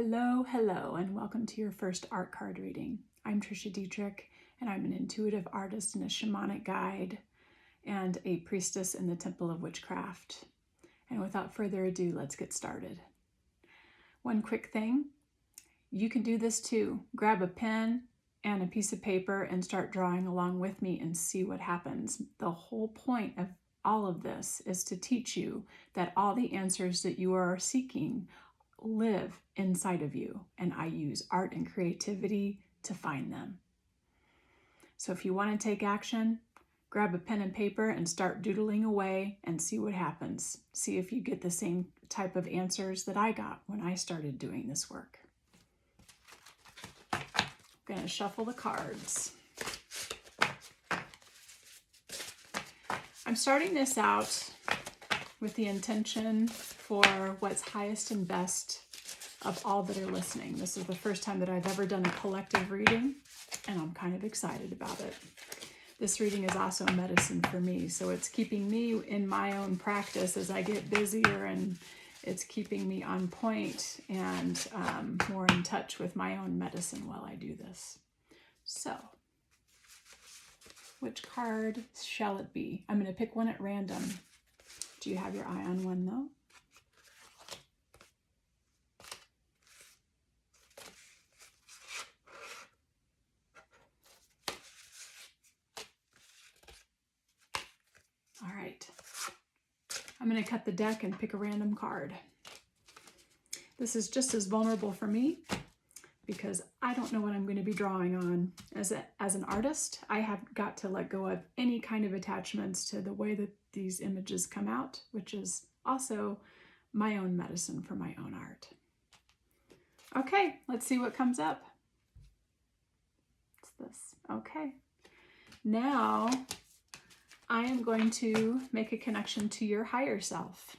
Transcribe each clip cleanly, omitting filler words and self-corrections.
Hello, and welcome to your first art card reading. I'm Trisha Dietrich, and I'm an intuitive artist and a shamanic guide and a priestess in the Temple of Witchcraft. And without further ado, let's get started. One quick thing, you can do this too. Grab a pen and a piece of paper and start drawing along with me and see what happens. The whole point of all of this is to teach you that all the answers that you are seeking live inside of you, and I use art and creativity to find them. So if you want to take action, grab a pen and paper and start doodling away and see what happens. See if you get the same type of answers that I got when I started doing this work. I'm going to shuffle the cards. I'm starting this out with the intention for what's highest and best of all that are listening. This is the first time that I've ever done a collective reading, and I'm kind of excited about it. This reading is also medicine for me, so it's keeping me in my own practice as I get busier, and it's keeping me on point and more in touch with my own medicine while I do this. So, which card shall it be? I'm going to pick one at random. Do you have your eye on one though? All right. I'm going to cut the deck and pick a random card. This is just as vulnerable for me because I don't know what I'm going to be drawing on. As an artist, I have got to let go of any kind of attachments to the way that these images come out, which is also my own medicine for my own art. Okay, let's see what comes up. What's this? Okay. Now I am going to make a connection to your higher self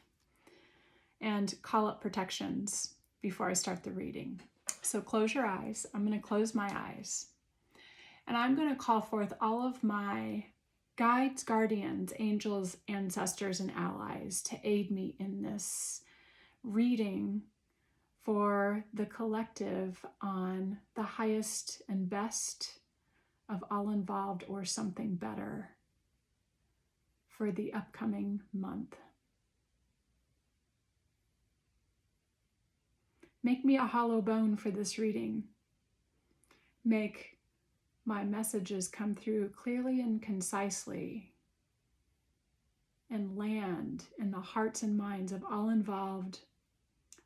and call up protections before I start the reading. So close your eyes. I'm going to close my eyes. And I'm going to call forth all of my guides, guardians, angels, ancestors, and allies to aid me in this reading for the collective on the highest and best of all involved or something better for the upcoming month. Make me a hollow bone for this reading. Make my messages come through clearly and concisely and land in the hearts and minds of all involved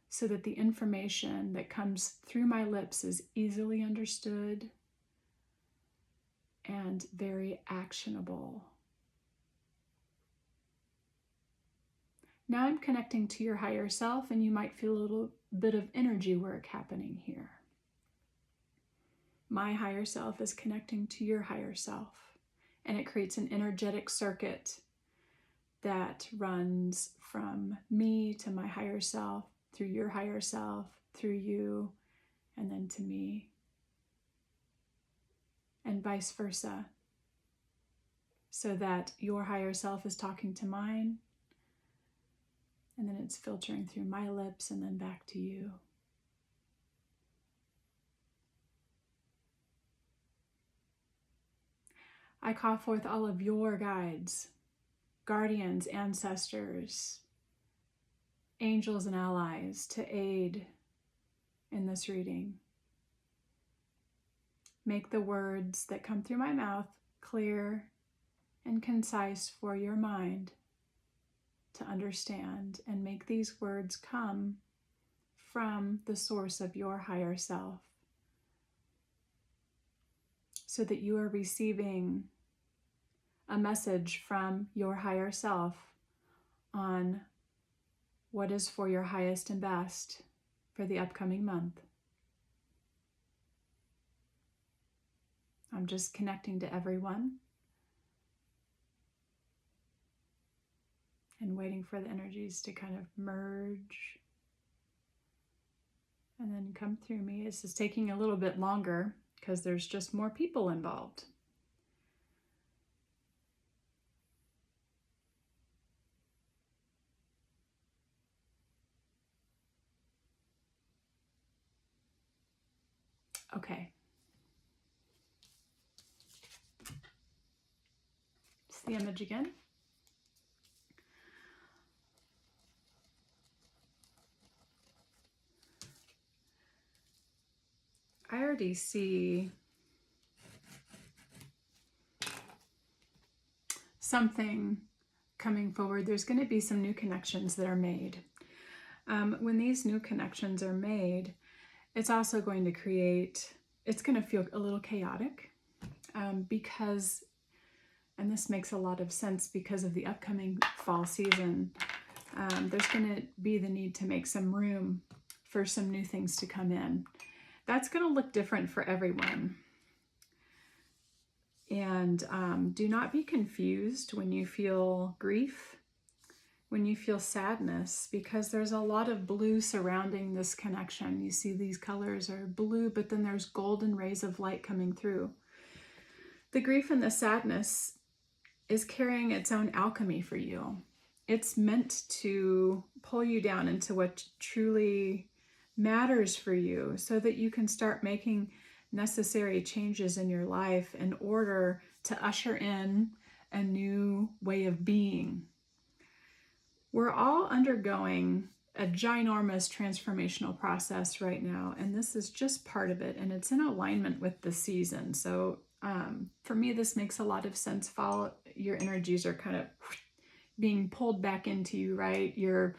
so that the information that comes through my lips is easily understood and very actionable. Now I'm connecting to your higher self, and you might feel a little bit of energy work happening here. My higher self is connecting to your higher self, and it creates an energetic circuit that runs from me to my higher self, through your higher self, through you, and then to me, and vice versa, so that your higher self is talking to mine, and then it's filtering through my lips and then back to you. I call forth all of your guides, guardians, ancestors, angels, and allies to aid in this reading. Make the words that come through my mouth clear and concise for your mind to understand, and make these words come from the source of your higher self so that you are receiving a message from your higher self on what is for your highest and best for the upcoming month. I'm just connecting to everyone and waiting for the energies to kind of merge and then come through me. This is taking a little bit longer because there's just more people involved. Okay. It's the image again. I already see something coming forward. There's going to be some new connections that are made. When these new connections are made, it's also going to create, it's going to feel a little chaotic because, and this makes a lot of sense because of the upcoming fall season, there's going to be the need to make some room for some new things to come in. That's going to look different for everyone. And do not be confused when you feel grief, when you feel sadness, because there's a lot of blue surrounding this connection. You see these colors are blue, but then there's golden rays of light coming through. The grief and the sadness is carrying its own alchemy for you. It's meant to pull you down into what truly matters for you so that you can start making necessary changes in your life in order to usher in a new way of being. We're all undergoing a ginormous transformational process right now, and this is just part of it, and it's in alignment with the season. So for me, this makes a lot of sense. Fall, your energies are kind of being pulled back into you, right? You're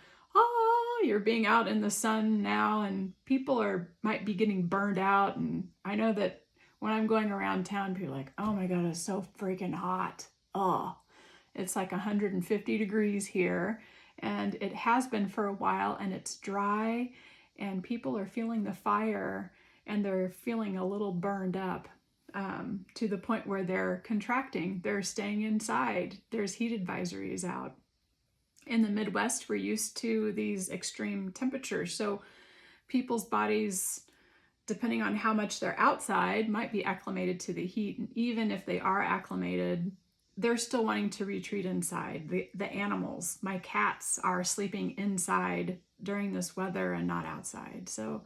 being out in the sun now, and people might be getting burned out. And I know that when I'm going around town, people are like, oh my God, it's so freaking hot. Oh, it's like 150 degrees here. And it has been for a while, and it's dry, and people are feeling the fire, and they're feeling a little burned up to the point where they're contracting. They're staying inside. There's heat advisories out. In the Midwest, we're used to these extreme temperatures. So people's bodies, depending on how much they're outside, might be acclimated to the heat. And even if they are acclimated, they're still wanting to retreat inside. The animals, my cats, are sleeping inside during this weather and not outside. So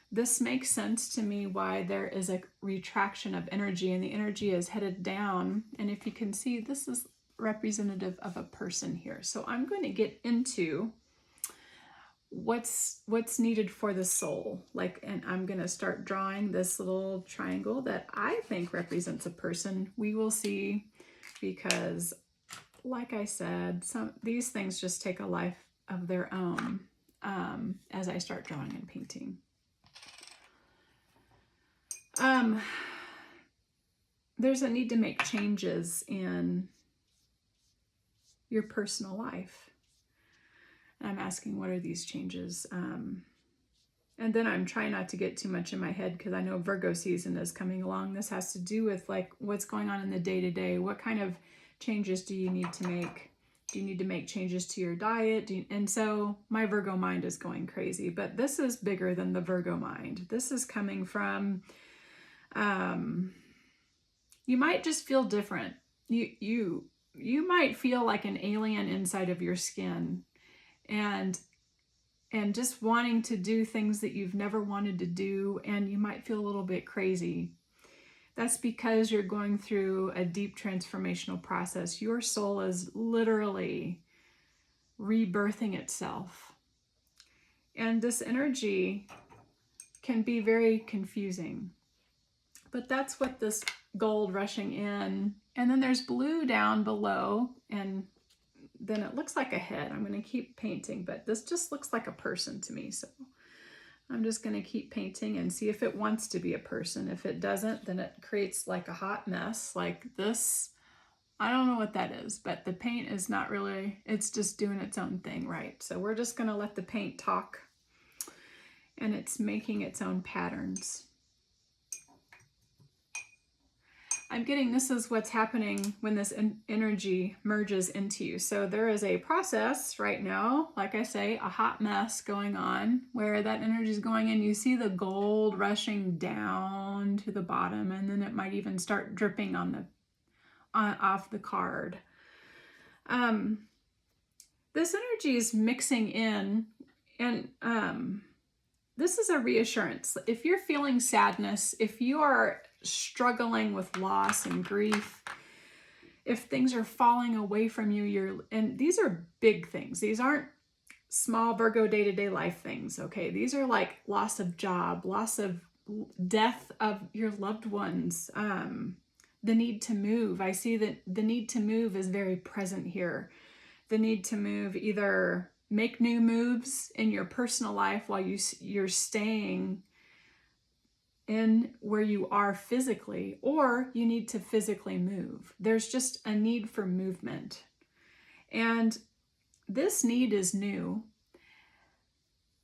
this makes sense to me why there is a retraction of energy, and the energy is headed down. And if you can see, this is representative of a person here. So I'm going to get into what's needed for the soul. And I'm going to start drawing this little triangle that I think represents a person. We will see, because like I said, these things just take a life of their own as I start drawing and painting. There's a need to make changes in your personal life. And I'm asking, what are these changes? And then I'm trying not to get too much in my head, because I know Virgo season is coming along. This has to do with what's going on in the day-to-day. What kind of changes do you need to make? Do you need to make changes to your diet? And so my Virgo mind is going crazy, but this is bigger than the Virgo mind. This is coming from, you might just feel different. You might feel like an alien inside of your skin, and just wanting to do things that you've never wanted to do, and you might feel a little bit crazy. That's because you're going through a deep transformational process. Your soul is literally rebirthing itself. And this energy can be very confusing. But that's what this gold rushing in. And then there's blue down below, and then it looks like a head. I'm going to keep painting, but this just looks like a person to me. So I'm just going to keep painting and see if it wants to be a person. If it doesn't, then it creates like a hot mess like this. I don't know what that is, but the paint is not really, it's just doing its own thing, right? So we're just going to let the paint talk, and it's making its own patterns. I'm getting, this is what's happening when this energy merges into you. So there is a process right now, like I say, a hot mess going on where that energy is going in. You see the gold rushing down to the bottom, and then it might even start dripping off the card. This energy is mixing in, and this is a reassurance. If you're feeling sadness, if you are struggling with loss and grief, if things are falling away from you, and these are big things. These aren't small Virgo day-to-day life things, okay? These are like loss of job, loss of death of your loved ones, the need to move. I see that the need to move is very present here. The need to move, either make new moves in your personal life while you're staying in where you are physically, or you need to physically move. There's just a need for movement. And this need is new.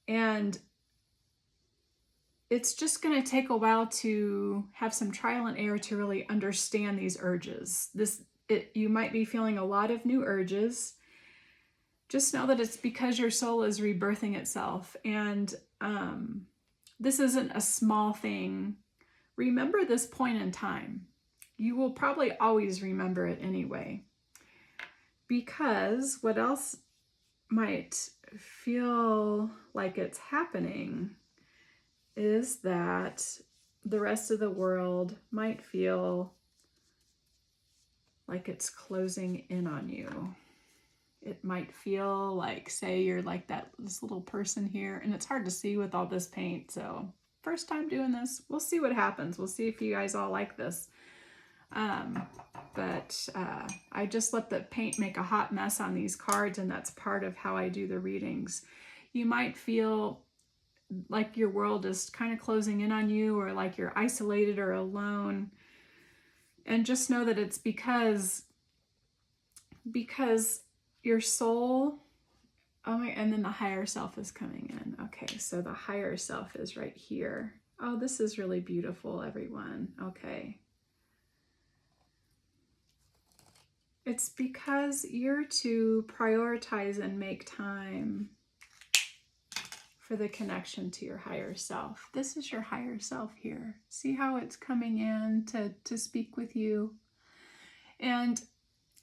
And it's just going to take a while to have some trial and error to really understand these urges. You might be feeling a lot of new urges. Just know that it's because your soul is rebirthing itself. And this isn't a small thing. Remember this point in time. You will probably always remember it anyway. Because what else might feel like it's happening is that the rest of the world might feel like it's closing in on you. It might feel like, say you're like this little person here, and it's hard to see with all this paint. So first time doing this, we'll see what happens. We'll see if you guys all like this. But I just let the paint make a hot mess on these cards, and that's part of how I do the readings. You might feel like your world is kind of closing in on you, or like you're isolated or alone. And just know that it's because your soul, and then the higher self is coming in. Okay, so the higher self is right here. Oh, this is really beautiful, everyone. Okay. It's because you're to prioritize and make time for the connection to your higher self. This is your higher self here. See how it's coming in to speak with you? And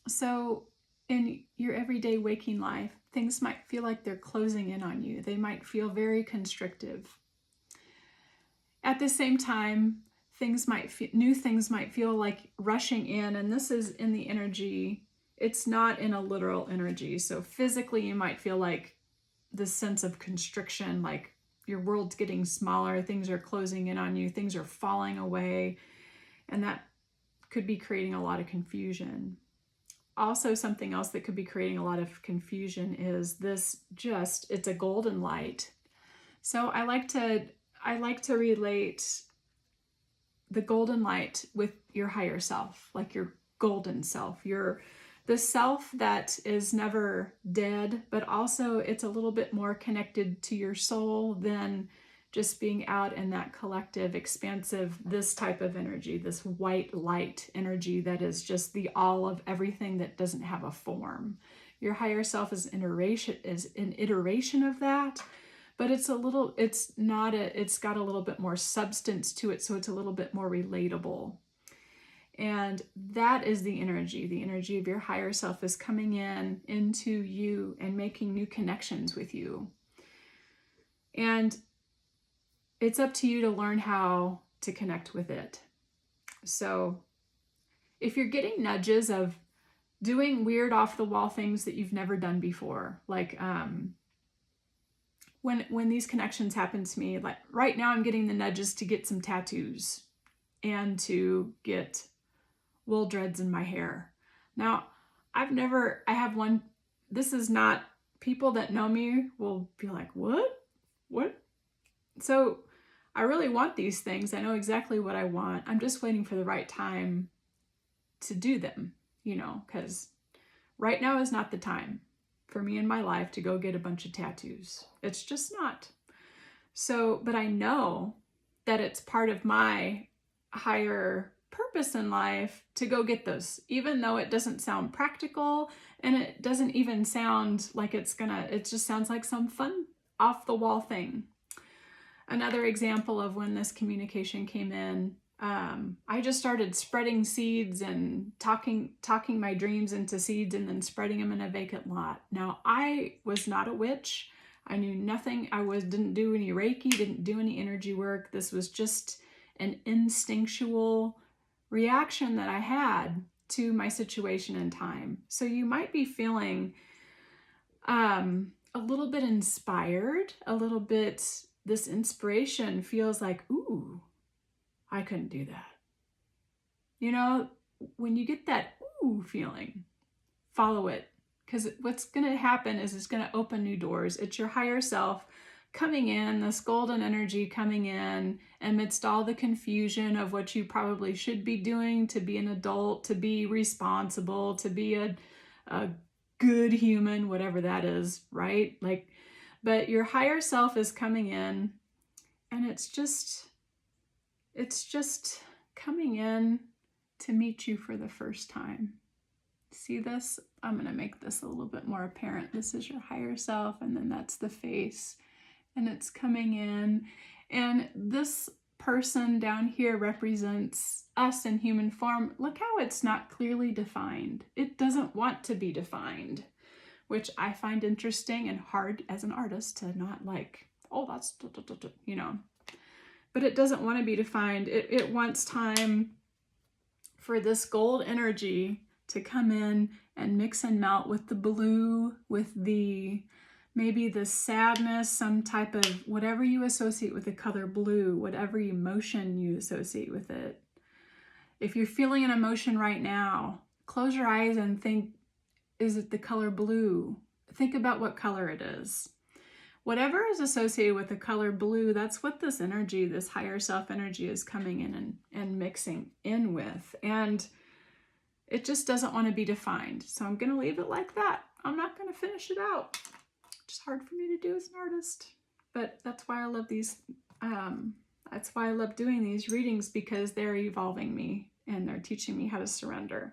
so in your everyday waking life, things might feel like they're closing in on you. They might feel very constrictive. At the same time, new things might feel like rushing in, and this is in the energy. It's not in a literal energy. So physically, you might feel like this sense of constriction, like your world's getting smaller, things are closing in on you, things are falling away, and that could be creating a lot of confusion. Also, something else that could be creating a lot of confusion is it's a golden light. So I like to relate the golden light with your higher self, like your golden self, the self that is never dead, but also it's a little bit more connected to your soul than just being out in that collective, expansive, this type of energy, this white light energy that is just the all of everything that doesn't have a form. Your higher self is an iteration of that, but it's got a little bit more substance to it, so it's a little bit more relatable. And that is the energy. The energy of your higher self is coming into you and making new connections with you. And it's up to you to learn how to connect with it. So if you're getting nudges of doing weird off-the-wall things that you've never done before, like when these connections happen to me, like right now I'm getting the nudges to get some tattoos and to get wool dreads in my hair. Now, I have one, this is not, people that know me will be like, what? So I really want these things. I know exactly what I want. I'm just waiting for the right time to do them, because right now is not the time for me in my life to go get a bunch of tattoos. It's just not. So, but I know that it's part of my higher purpose in life to go get those, even though it doesn't sound practical and it doesn't even sound like it just sounds like some fun off the wall thing. Another example of when this communication came in, I just started spreading seeds and talking my dreams into seeds and then spreading them in a vacant lot. Now, I was not a witch. I knew nothing. Didn't do any Reiki, didn't do any energy work. This was just an instinctual reaction that I had to my situation and time. So you might be feeling a little bit inspired, a little bit, this inspiration feels like, ooh, I couldn't do that. You know, when you get that ooh feeling, follow it. Because what's going to happen is it's going to open new doors. It's your higher self coming in, this golden energy coming in amidst all the confusion of what you probably should be doing to be an adult, to be responsible, to be a good human, whatever that is, right? Like, but your higher self is coming in, and it's just coming in to meet you for the first time. See this? I'm going to make this a little bit more apparent. This is your higher self, and then that's the face, and it's coming in. And this person down here represents us in human form. Look how it's not clearly defined. It doesn't want to be defined, which I find interesting and hard as an artist to not like, oh, that's, you know. But it doesn't want to be defined. It wants time for this gold energy to come in and mix and melt with the blue, with the maybe the sadness, some type of whatever you associate with the color blue, whatever emotion you associate with it. If you're feeling an emotion right now, close your eyes and think, is it the color blue? Think about what color it is. Whatever is associated with the color blue, that's what this energy, this higher self energy is coming in and mixing in with. And it just doesn't want to be defined. So I'm going to leave it like that. I'm not going to finish it out. It's hard for me to do as an artist. But that's why I love these. That's why I love doing these readings, because they're evolving me and they're teaching me how to surrender.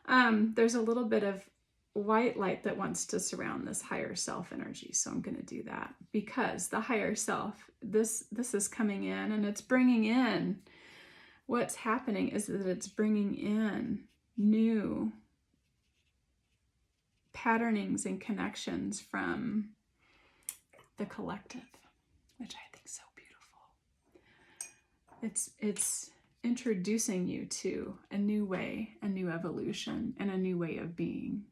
There's a little bit of white light that wants to surround this higher self energy. So I'm going to do that, because the higher self, this is coming in, and it's bringing in, what's happening is that it's bringing in new patternings and connections from the collective, which I think is so beautiful. It's introducing you to a new way, a new evolution, and a new way of being.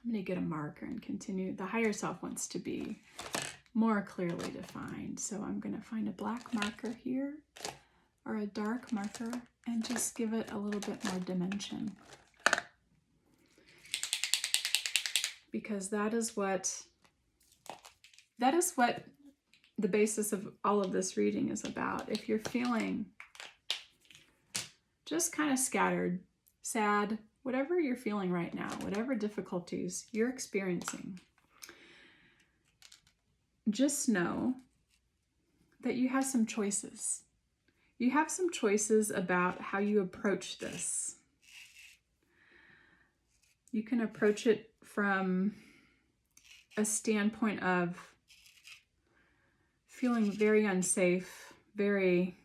I'm going to get a marker and continue. The higher self wants to be more clearly defined. So I'm going to find a black marker here, or a dark marker, and just give it a little bit more dimension. Because that is what the basis of all of this reading is about. If you're feeling just kind of scattered, sad, whatever you're feeling right now, whatever difficulties you're experiencing, just know that you have some choices. You have some choices about how you approach this. You can approach it from a standpoint of feeling very unsafe, very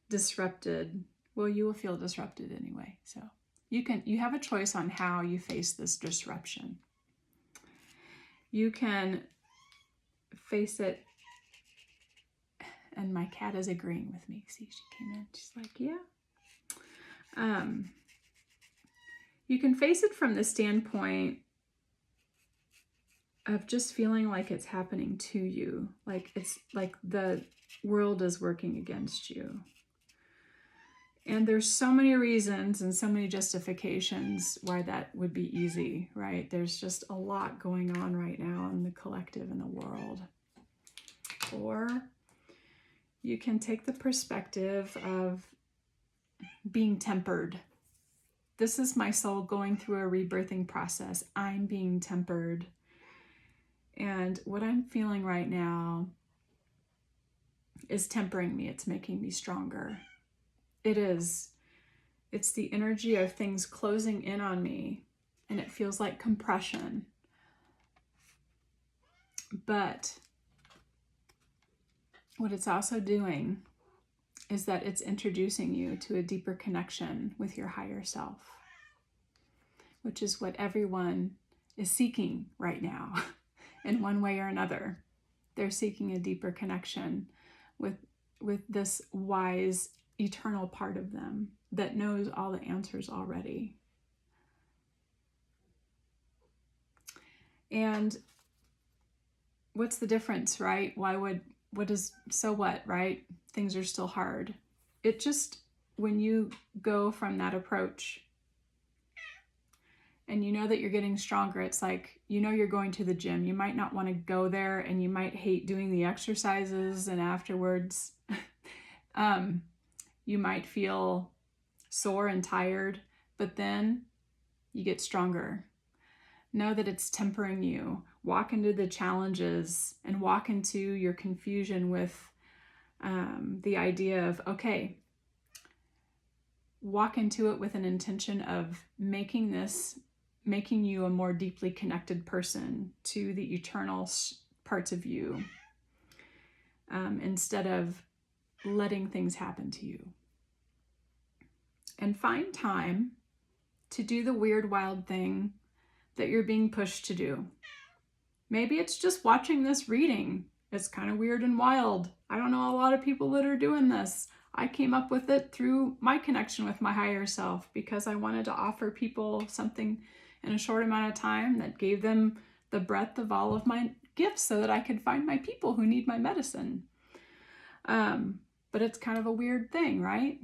disrupted. Well, you will feel disrupted anyway. So you have a choice on how you face this disruption. You can face it, and my cat is agreeing with me. See, she came in, she's like, yeah. You can face it from the standpoint of just feeling like it's happening to you, like it's like the world is working against you. And there's so many reasons and so many justifications why that would be easy, right? There's just a lot going on right now in the collective, in the world. Or you can take the perspective of being tempered. This is my soul going through a rebirthing process. I'm being tempered. And what I'm feeling right now is tempering me. It's making me stronger. It is. It's the energy of things closing in on me, and it feels like compression. But what it's also doing is that it's introducing you to a deeper connection with your higher self. which is what everyone is seeking right now in one way or another. They're seeking a deeper connection with this wise, eternal part of them that knows all the answers already. And what's the difference, right? So what, right? Things are still hard. It just, when you go from that approach and you know that you're getting stronger, it's like, you know, you're going to the gym. You might not want to go there and you might hate doing the exercises, and afterwards you might feel sore and tired, but then you get stronger. Know that it's tempering you. Walk into the challenges and walk into your confusion with the idea of, okay, walk into it with an intention of making you a more deeply connected person to the eternal parts of you, instead of letting things happen to you. And find time to do the weird, wild thing that you're being pushed to do. Maybe it's just watching this reading. It's kind of weird and wild. I don't know a lot of people that are doing this. I came up with it through my connection with my higher self because I wanted to offer people something in a short amount of time that gave them the breadth of all of my gifts so that I could find my people who need my medicine. But it's kind of a weird thing, right?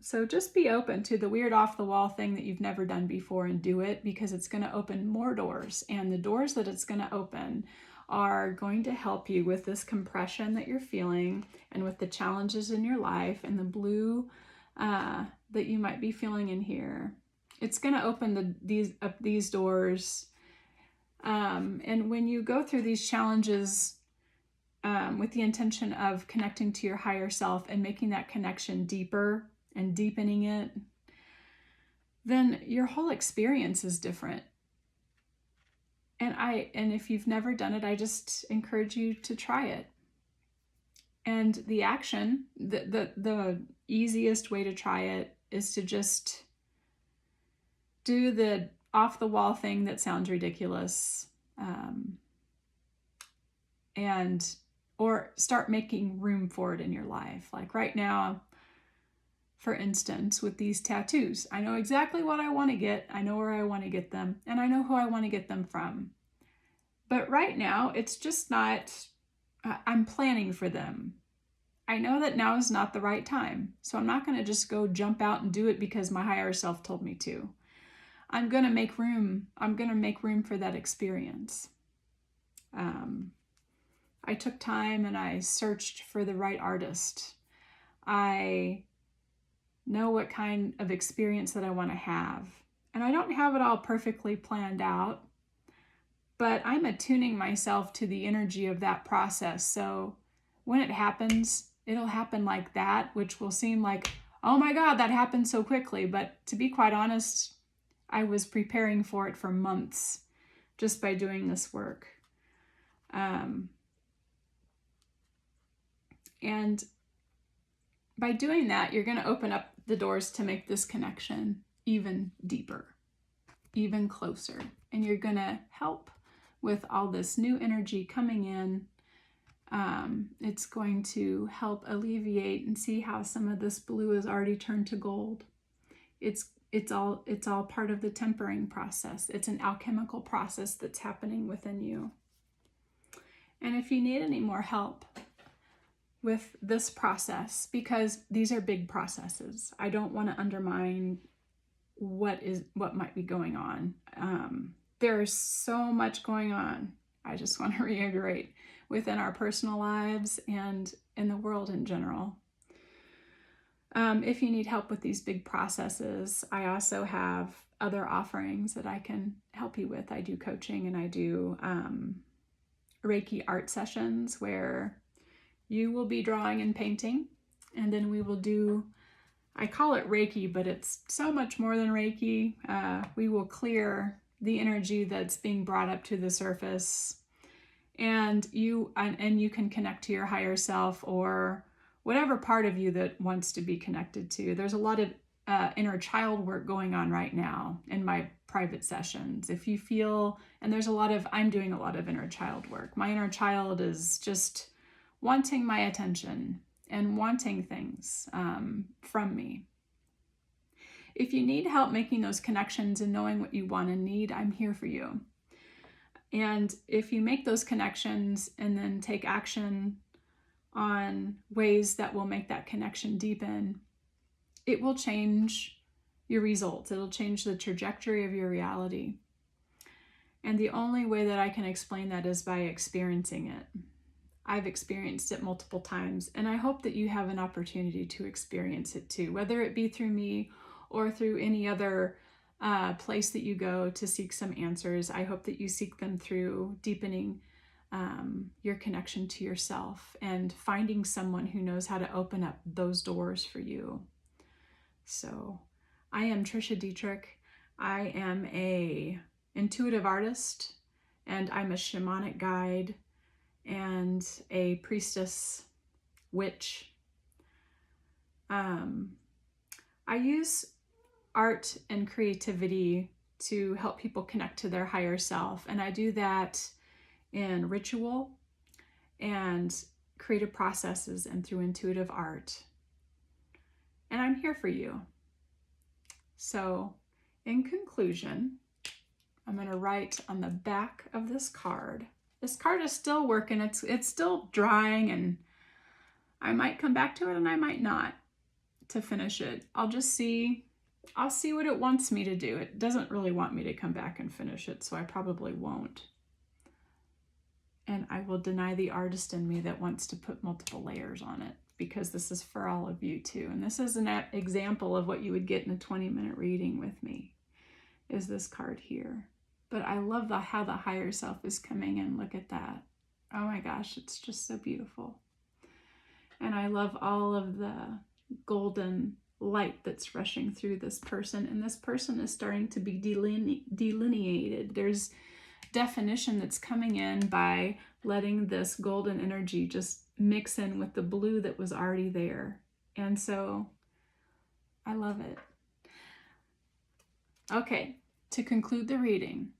So just be open to the weird off-the-wall thing that you've never done before and do it, because it's going to open more doors. And the doors that it's going to open are going to help you with this compression that you're feeling and with the challenges in your life and the blue that you might be feeling in here. It's going to open these doors. And when you go through these challenges with the intention of connecting to your higher self and making that connection deeper and deepening it, then your whole experience is different. And if you've never done it, I just encourage you to try it. And the action, the easiest way to try it is to just do the off-the-wall thing that sounds ridiculous, or start making room for it in your life. Like right now, for instance, with these tattoos, I know exactly what I want to get. I know where I want to get them, and I know who I want to get them from. But right now, it's just not, I'm planning for them. I know that now is not the right time. So I'm not going to just go jump out and do it because my higher self told me to. I'm going to make room. I'm going to make room for that experience. I took time and I searched for the right artist. I know what kind of experience that I want to have. And I don't have it all perfectly planned out, but I'm attuning myself to the energy of that process. So when it happens, it'll happen like that, which will seem like, oh my God, that happened so quickly. But to be quite honest, I was preparing for it for months just by doing this work. And by doing that, you're going to open up the doors to make this connection even deeper, even closer. And you're going to help with all this new energy coming in. It's going to help alleviate and see how some of this blue has already turned to gold. It's all part of the tempering process. It's an alchemical process that's happening within you. And if you need any more help with this process, because these are big processes, I don't want to undermine what might be going on. There's so much going on. I just want to reiterate, within our personal lives and in the world in general. If you need help with these big processes, I also have other offerings that I can help you with. I do coaching and I do Reiki art sessions where you will be drawing and painting, and then we will do, I call it Reiki, but it's so much more than Reiki. We will clear the energy that's being brought up to the surface, and you can connect to your higher self or whatever part of you that wants to be connected to. There's a lot of inner child work going on right now in my private sessions. If you feel, and I'm doing a lot of inner child work. My inner child is just wanting my attention and wanting things from me. If you need help making those connections and knowing what you want and need, I'm here for you. And if you make those connections and then take action on ways that will make that connection deepen, it will change your results. It'll change the trajectory of your reality. And the only way that I can explain that is by experiencing it. I've experienced it multiple times, and I hope that you have an opportunity to experience it too, whether it be through me or through any other place that you go to seek some answers. I hope that you seek them through deepening your connection to yourself and finding someone who knows how to open up those doors for you. So I am Trisha Dietrich. I am a intuitive artist, and I'm a shamanic guide and a priestess witch. I use art and creativity to help people connect to their higher self, and I do that in ritual and creative processes and through intuitive art. And I'm here for you. So, in conclusion, I'm going to write on the back of this card. This card is still working. It's still drying, and I might come back to it and I might not to finish it. I'll see what it wants me to do. It doesn't really want me to come back and finish it, so I probably won't. And I will deny the artist in me that wants to put multiple layers on it, because this is for all of you too. And this is an example of what you would get in a 20-minute reading with me, is this card here. But I love how the higher self is coming in. Look at that. Oh my gosh, it's just so beautiful. And I love all of the golden light that's rushing through this person. And this person is starting to be delineated. There's definition that's coming in by letting this golden energy just mix in with the blue that was already there. And so I love it. Okay, to conclude the reading,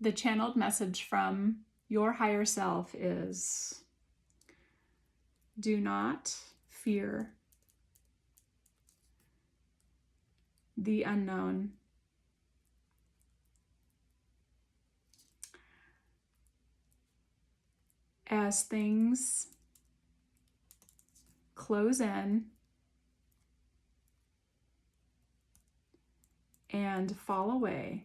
the channeled message from your higher self is: do not fear the unknown. As things close in and fall away,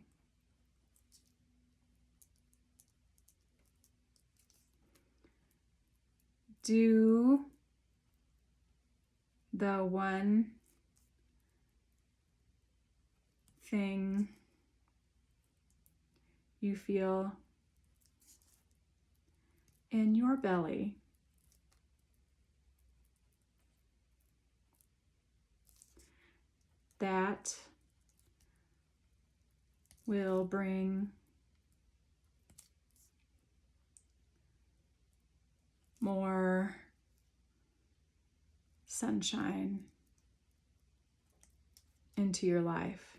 do the one thing you feel in your belly that will bring more sunshine into your life.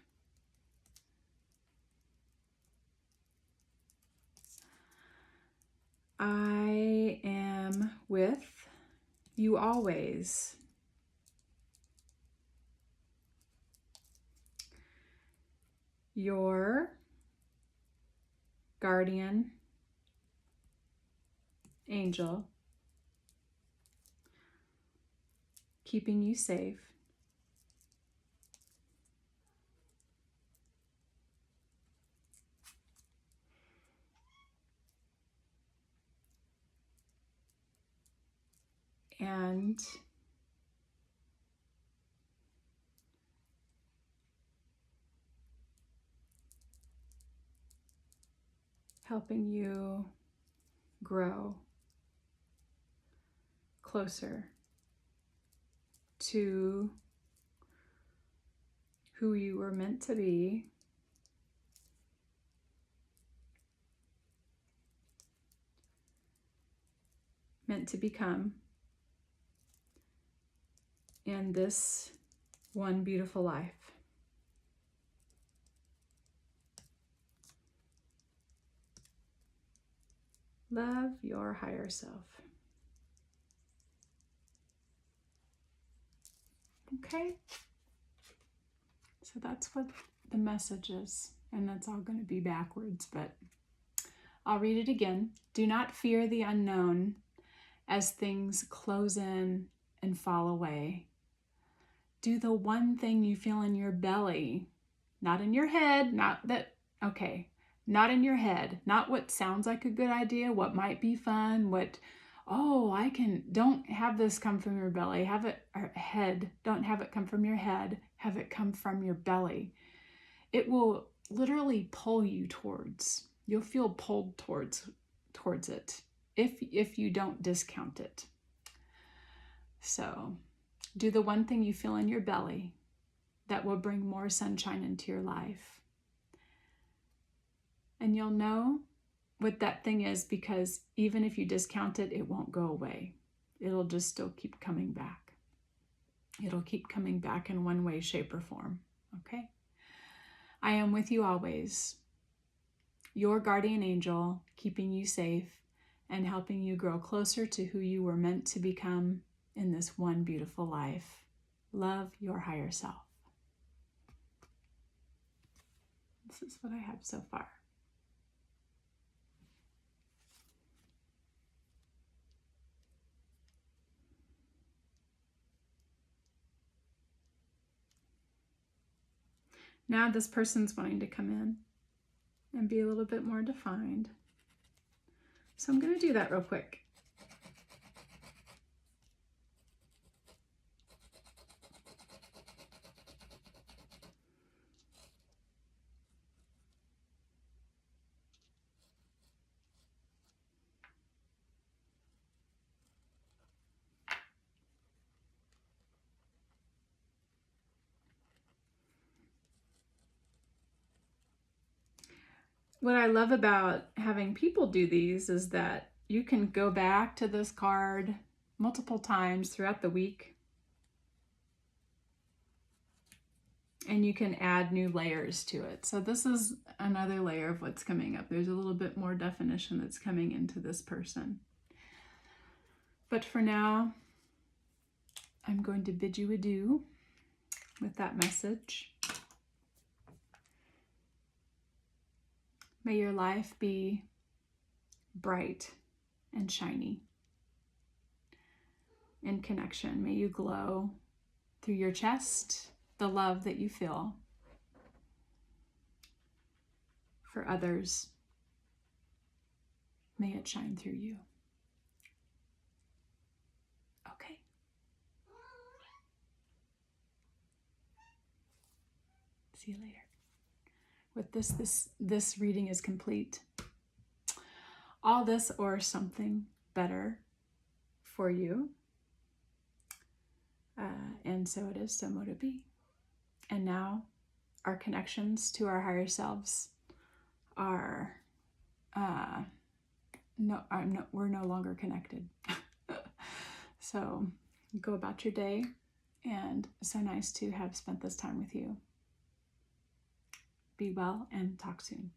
I am with you always. Your guardian angel, keeping you safe. And helping you grow closer to who you were meant to be, meant to become, in this one beautiful life. Love your higher self. Okay. So that's what the message is. And that's all going to be backwards, but I'll read it again. Do not fear the unknown as things close in and fall away. Do the one thing you feel in your belly, not in your head, not in your head, not what sounds like a good idea, what might be fun, don't have this come from your belly, have it, or head, don't have it come from your head, have it come from your belly. It will literally pull you towards, you'll feel pulled towards it if you don't discount it. So do the one thing you feel in your belly that will bring more sunshine into your life. And you'll know what that thing is, because even if you discount it, it won't go away. It'll just still keep coming back. It'll keep coming back in one way, shape, or form. Okay? I am with you always, your guardian angel, keeping you safe and helping you grow closer to who you were meant to become in this one beautiful life. Love your higher self. This is what I have so far. Now this person's wanting to come in and be a little bit more defined. So I'm going to do that real quick. What I love about having people do these is that you can go back to this card multiple times throughout the week, and you can add new layers to it. So this is another layer of what's coming up. There's a little bit more definition that's coming into this person. But for now, I'm going to bid you adieu with that message. May your life be bright and shiny in connection. May you glow through your chest, the love that you feel for others. May it shine through you. Okay. See you later. With this reading is complete. All this or something better for you. And so it is, so mote it be. And now our connections to our higher selves are, we're no longer connected. So go about your day, and so nice to have spent this time with you. Be well and talk soon.